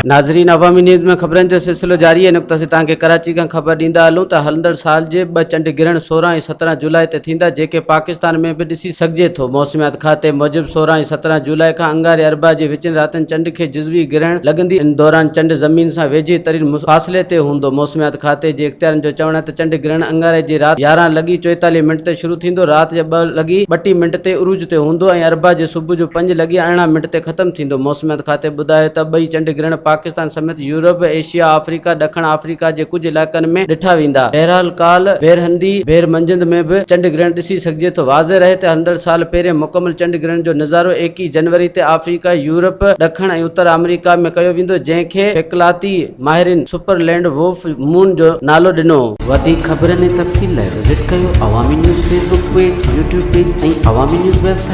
नाज़रीन, अवामी न्यूज़ में ख़बरनि जो सिलसिलो जारी है। नुक़्ता से तव्हांखे कराची खां ख़बर ॾींदा हलूं त हलंदड़ साल जे 2 चंड गिरहण 16 ऐं 17 जुलाई ते थींदा, जेके पाकिस्तान में बि ॾिसी सघिजे थो। मौसमियात खाते मूजिबि 16 ऐं 17 जुलाई खां अंगारे अरबा जे विचनि रातिनि चंड खे जुज़वी गिरहण लॻंदी। इन दौरान चंड ज़मीन सां वेझे तरीन फ़ासिले ते हूंदो। मौसमियात खाते जे इख़्तियारनि जो चवणु आहे त चंड गिरहण अंगारे जे राति 11:44 ते शुरू थींदो, राति जे 2:32 ते उरूज ते हूंदो ऐं अरबा जे सुबुह जो 5:18 ते ख़तमु थींदो। मौसमियात खाते ॿुधायो त ॿई चंड गिरहण पाकिस्तान समेत यूरोप, एशिया, अफ्रीका, ॾखण अफ्रीका जे कुझु इलाइक़नि में ॾिठा वेंदा। बहरहाल काल बेरहंदी बेर मंझंद में बि चंड गिरहण ॾिसी सघिजे थो। वाज़े रहे त हलंदड़ साल पहिरें मुकमल चंड गिरहण जो नज़ारो 21 जनवरी ते अफ्रीका, यूरोप, ॾखण ऐं उत्तर अमेरिका में कयो वेंदो, जंहिंखे फ़ैकलाती माहिरनि सुपरलैंड वोफ मून जो नालो ॾिनो। वधीक ख़बरनि ऐं तफ़सील लाइ विज़िट कयो अवामी news Facebook page, YouTube page ऐं अवामी न्यूज़ वेबसाइट।